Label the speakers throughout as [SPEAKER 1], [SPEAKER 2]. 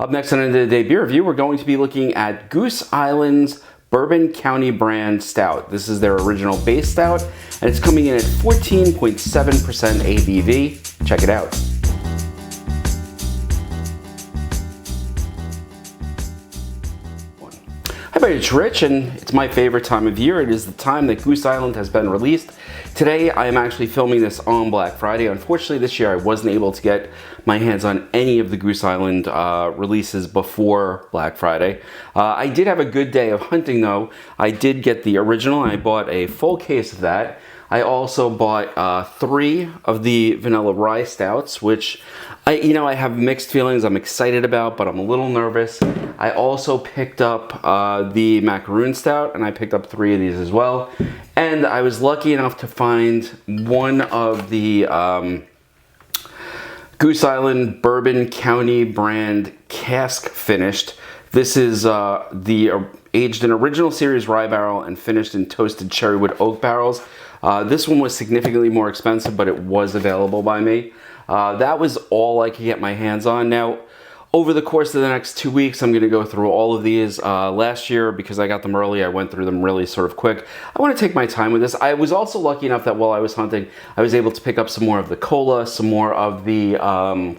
[SPEAKER 1] Up next on the Day Beer Review, we're going to be looking at Goose Island's Bourbon County brand stout. This is their original base stout, and it's coming in at 14.7% ABV. Check it out. Hi everybody, it's Rich, and it's my favorite time of year. It is the time that Goose Island has been released. Today, I am actually filming this on Black Friday. Unfortunately, this year I wasn't able to get my hands on any of the Goose Island releases before Black Friday. I did have a good day of hunting, though. I did get the original, and I bought a full case of that. I also bought 3 of the vanilla rye stouts, which I have mixed feelings. I'm excited about, but I'm a little nervous. I also picked up the macaroon stout, and I picked up 3 of these as well. And I was lucky enough to find one of the Goose Island Bourbon County brand cask finished. This is the aged in original series rye barrel and finished in toasted cherrywood oak barrels. This one was significantly more expensive, but it was available by me. That was all I could get my hands on. Now, over the course of the next 2 weeks, I'm going to go through all of these. Last year, because I got them early, I went through them really sort of quick. I want to take my time with this. I was also lucky enough that while I was hunting, I was able to pick up some more of the cola, some more of the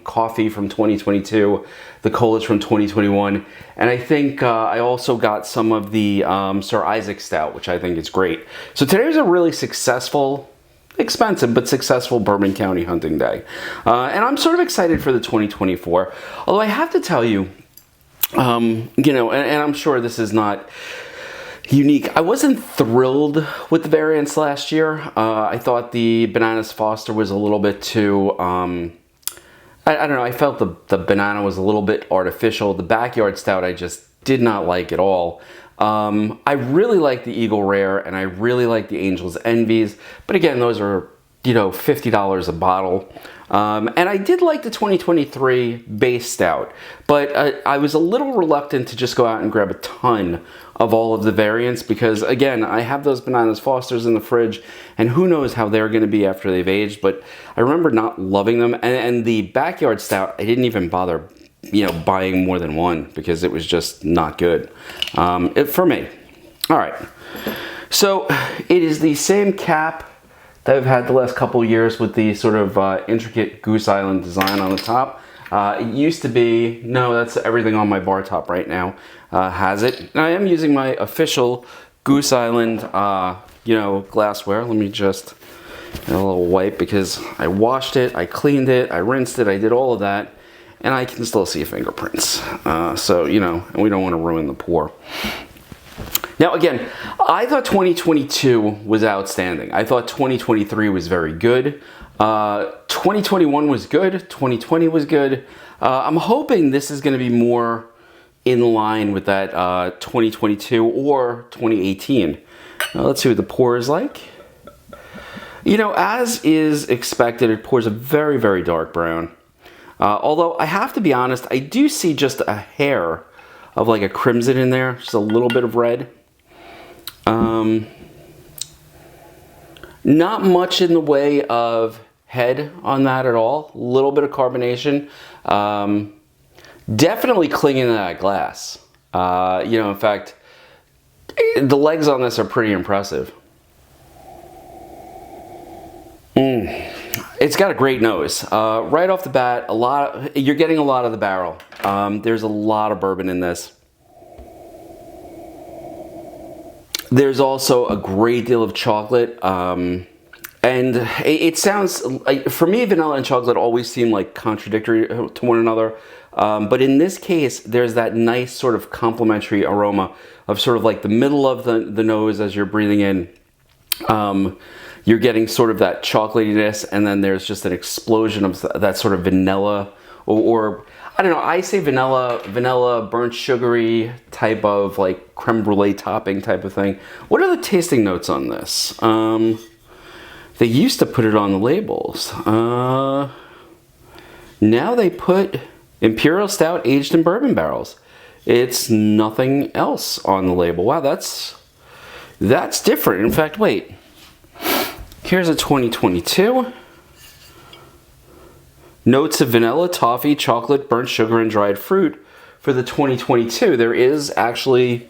[SPEAKER 1] coffee from 2022, the colas from 2021, and I think I also got some of the Sir Isaac Stout, which I think is great. So today was a really successful, expensive but successful Bourbon County hunting day, and I'm sort of excited for the 2024. Although I have to tell you, and I'm sure this is not unique, I wasn't thrilled with the variants last year. I thought the Bananas Foster was a little bit too I don't know, I felt the banana was a little bit artificial. The Backyard Stout I just did not like at all. I really like the Eagle Rare, and I really like the Angel's Envies, but again, those are, $50 a bottle. And I did like the 2023 base stout, but I was a little reluctant to just go out and grab a ton of all of the variants because, again, I have those Bananas Fosters in the fridge, and who knows how they're going to be after they've aged, but I remember not loving them. And the Backyard Stout, I didn't even bother buying more than one because it was just not good for me. All right, so it is the same cap that I've had the last couple of years with the sort of intricate Goose Island design on the top. It used to be, no, that's everything on my bar top right now has it. And I am using my official Goose Island, glassware. Let me just get a little wipe because I washed it, I cleaned it, I rinsed it, I did all of that. And I can still see fingerprints. So, and we don't want to ruin the pour. Now, again, I thought 2022 was outstanding. I thought 2023 was very good. 2021 was good. 2020 was good. I'm hoping this is going to be more in line with that 2022 or 2018. Now, let's see what the pour is like. As is expected, it pours a very, very dark brown. Although I have to be honest, I do see just a hair of like a crimson in there, just a little bit of red. Not much in the way of head on that at all. A little bit of carbonation. Definitely clinging to that glass. In fact, the legs on this are pretty impressive. It's got a great nose. Right off the bat, you're getting a lot of the barrel. There's a lot of bourbon in this. There's also a great deal of chocolate. And it sounds, like, for me, vanilla and chocolate always seem like contradictory to one another. But in this case, there's that nice sort of complementary aroma of sort of like the middle of the nose as you're breathing in. You're getting sort of that chocolatiness, and then there's just an explosion of that sort of vanilla, or I don't know, I say vanilla, burnt sugary type of like creme brulee topping type of thing. What are the tasting notes on this? They used to put it on the labels. Now they put Imperial Stout aged in bourbon barrels. It's nothing else on the label. Wow, that's different. In fact, wait. Here's a 2022. Notes of vanilla, toffee, chocolate, burnt sugar, and dried fruit for the 2022, there is actually,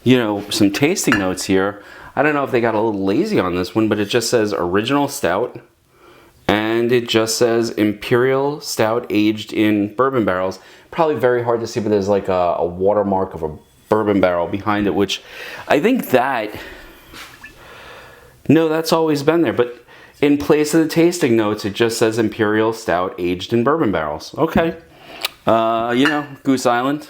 [SPEAKER 1] you know, some tasting notes here. I don't know if they got a little lazy on this one, but it just says original stout. And it just says Imperial Stout aged in bourbon barrels. Probably very hard to see, but there's like a watermark of a bourbon barrel behind it, which I think that, no, that's always been there. But in place of the tasting notes, it just says Imperial Stout aged in bourbon barrels. Okay. You know, Goose Island.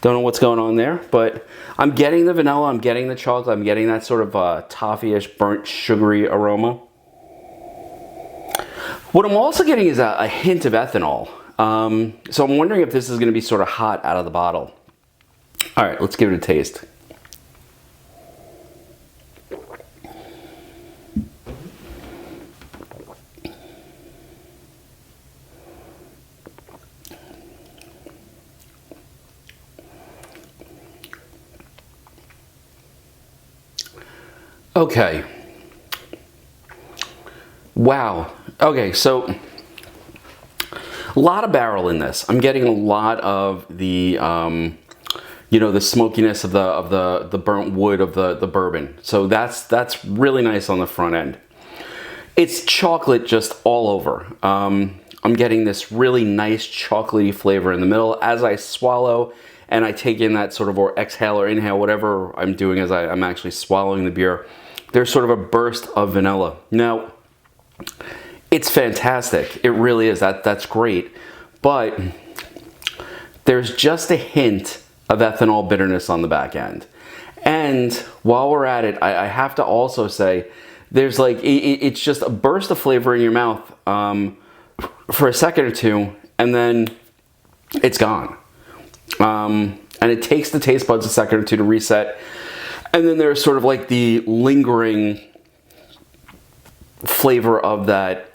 [SPEAKER 1] Don't know what's going on there, but I'm getting the vanilla, I'm getting the chocolate, I'm getting that sort of toffee-ish, burnt, sugary aroma. What I'm also getting is a hint of ethanol. So I'm wondering if this is going to be sort of hot out of the bottle. All right, let's give it a taste. Okay. Wow. Okay, so a lot of barrel in this. I'm getting a lot of the, you know, the smokiness of the burnt wood of the bourbon. So that's really nice on the front end. It's chocolate just all over. I'm getting this really nice chocolatey flavor in the middle as I swallow and I take in that sort of, or exhale or inhale, whatever I'm doing as I'm actually swallowing the beer. There's sort of a burst of vanilla. Now, it's fantastic. It really is. That's great. But there's just a hint of ethanol bitterness on the back end. And while we're at it, I have to also say, there's like, it's just a burst of flavor in your mouth for a second or two, and then it's gone. And it takes the taste buds a second or two to reset. And then there's sort of like the lingering flavor of that,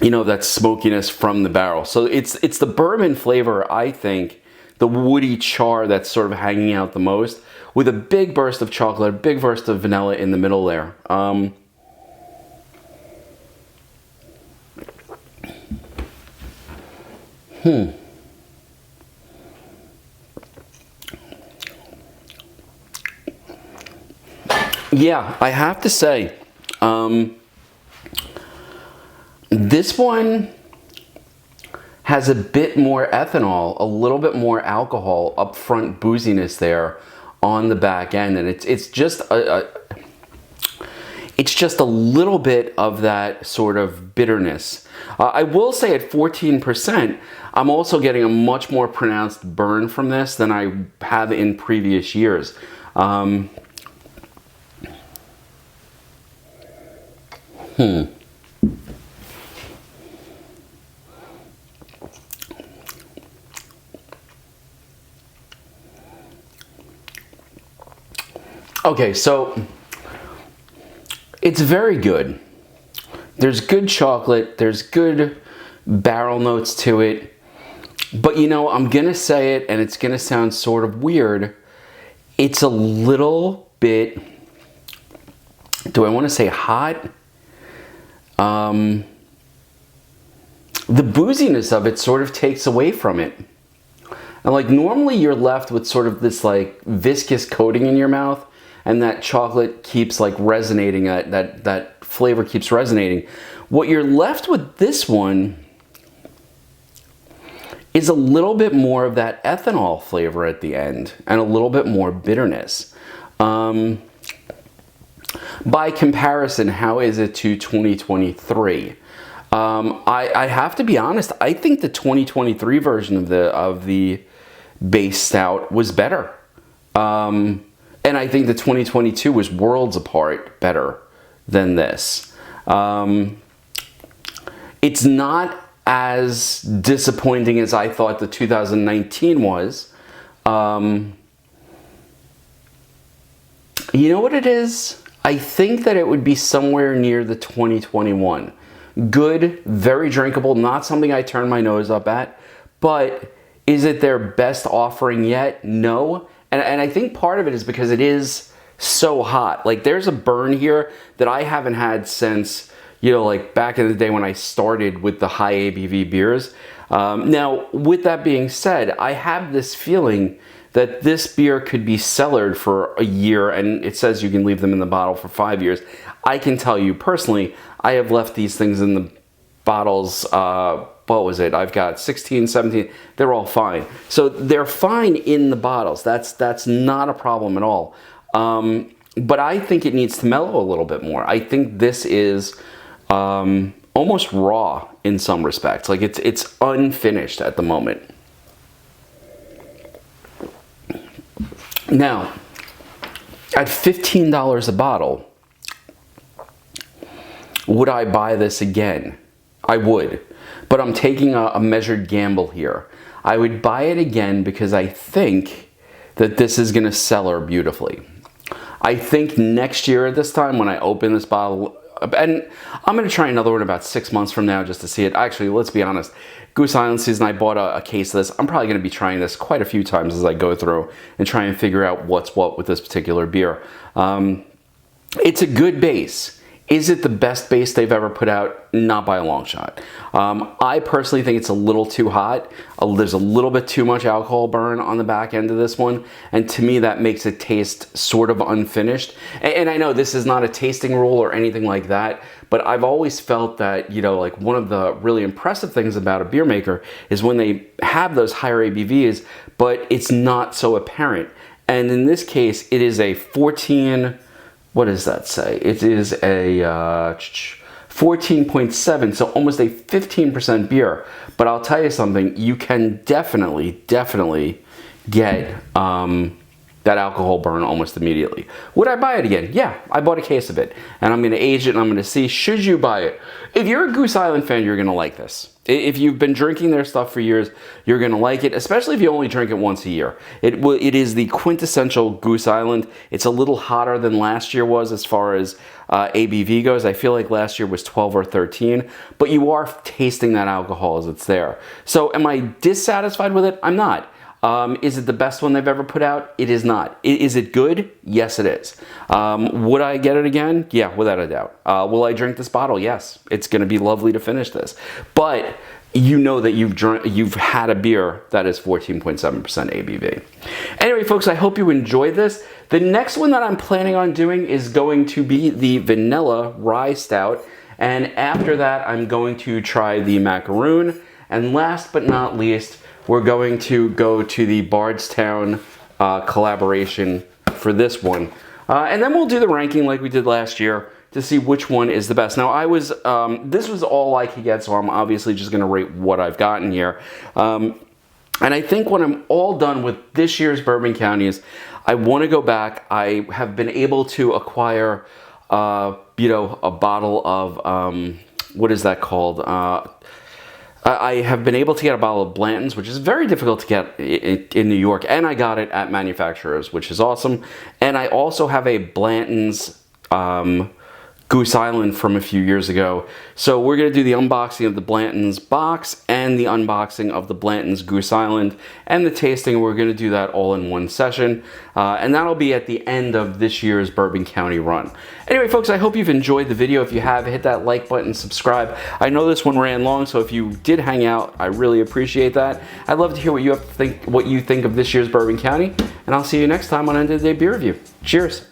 [SPEAKER 1] you know, that smokiness from the barrel. So it's the bourbon flavor, I think, the woody char that's sort of hanging out the most, with a big burst of chocolate, a big burst of vanilla in the middle there. Yeah, I have to say, this one has a bit more ethanol, a little bit more alcohol, upfront booziness there on the back end, and it's just a little bit of that sort of bitterness. I will say at 14%, I'm also getting a much more pronounced burn from this than I have in previous years. Okay, so it's very good. There's good chocolate, there's good barrel notes to it, but you know, I'm gonna say it and it's gonna sound sort of weird. It's a little bit, do I wanna say hot? The booziness of it sort of takes away from it. And like normally you're left with sort of this like viscous coating in your mouth, and that chocolate keeps like resonating, that flavor keeps resonating. What you're left with this one is a little bit more of that ethanol flavor at the end and a little bit more bitterness. By comparison, how is it to 2023? I have to be honest, I think the 2023 version of the base stout was better. And I think the 2022 was worlds apart better than this. It's not as disappointing as I thought the 2019 was. You know what it is? I think that it would be somewhere near the 2021. Good, very drinkable, not something I turn my nose up at, but is it their best offering yet? No. And I think part of it is because it is so hot. Like there's a burn here that I haven't had since, you know, like back in the day when I started with the high ABV beers. Now, with that being said, I have this feeling that this beer could be cellared for a year, and it says you can leave them in the bottle for 5 years. I can tell you personally, I have left these things in the bottles, what was it? I've got 16, 17, they're all fine. So they're fine in the bottles. That's not a problem at all. But I think it needs to mellow a little bit more. I think this is almost raw in some respects. Like it's unfinished at the moment. Now, at $15 a bottle, would I buy this again? I would, but I'm taking a measured gamble here. I would buy it again because I think that this is gonna cellar beautifully. I think next year at this time when I open this bottle, and I'm gonna try another one about 6 months from now just to see it. Actually, let's be honest, Goose Island season, I bought a case of this. I'm probably gonna be trying this quite a few times as I go through and try and figure out what's what with this particular beer. It's a good base. Is it the best base they've ever put out? Not by a long shot. I personally think it's a little too hot. There's a little bit too much alcohol burn on the back end of this one. And to me, that makes it taste sort of unfinished. And I know this is not a tasting rule or anything like that, but I've always felt that, you know, like one of the really impressive things about a beer maker is when they have those higher ABVs, but it's not so apparent. And in this case, it is a 14... What does that say? It is a 14.7, so almost a 15% beer. But I'll tell you something, you can definitely get that alcohol burn almost immediately. Would I buy it again? Yeah, I bought a case of it. And I'm gonna age it and I'm gonna see, should you buy it? If you're a Goose Island fan, you're gonna like this. If you've been drinking their stuff for years, you're gonna like it, especially if you only drink it once a year. It is the quintessential Goose Island. It's a little hotter than last year was as far as ABV goes. I feel like last year was 12 or 13, but you are tasting that alcohol as it's there. So am I dissatisfied with it? I'm not. Is it the best one they've ever put out? It is not. Is it good? Yes, it is. Would I get it again? Yeah, without a doubt. Will I drink this bottle? Yes. It's going to be lovely to finish this. But you know that you've had a beer that is 14.7% ABV. Anyway, folks, I hope you enjoyed this. The next one that I'm planning on doing is going to be the Vanilla Rye Stout. And after that, I'm going to try the Macaroon. And last but not least, we're going to go to the Bardstown collaboration for this one. And then we'll do the ranking like we did last year to see which one is the best. Now, this was all I could get, so I'm obviously just gonna rate what I've gotten here. And I think when I'm all done with this year's Bourbon Counties, I wanna go back. I have been able to acquire, you know, a bottle of, what is that called? I have been able to get a bottle of Blanton's, which is very difficult to get in New York, and I got it at manufacturers, which is awesome. And I also have a Blanton's Goose Island from a few years ago. So we're going to do the unboxing of the Blanton's box and the unboxing of the Blanton's Goose Island and the tasting. We're going to do that all in one session. And that'll be at the end of this year's Bourbon County run. Anyway, folks, I hope you've enjoyed the video. If you have, hit that like button, subscribe. I know this one ran long, so if you did hang out, I really appreciate that. I'd love to hear what you think of this year's Bourbon County, and I'll see you next time on End of the Day Beer Review. Cheers.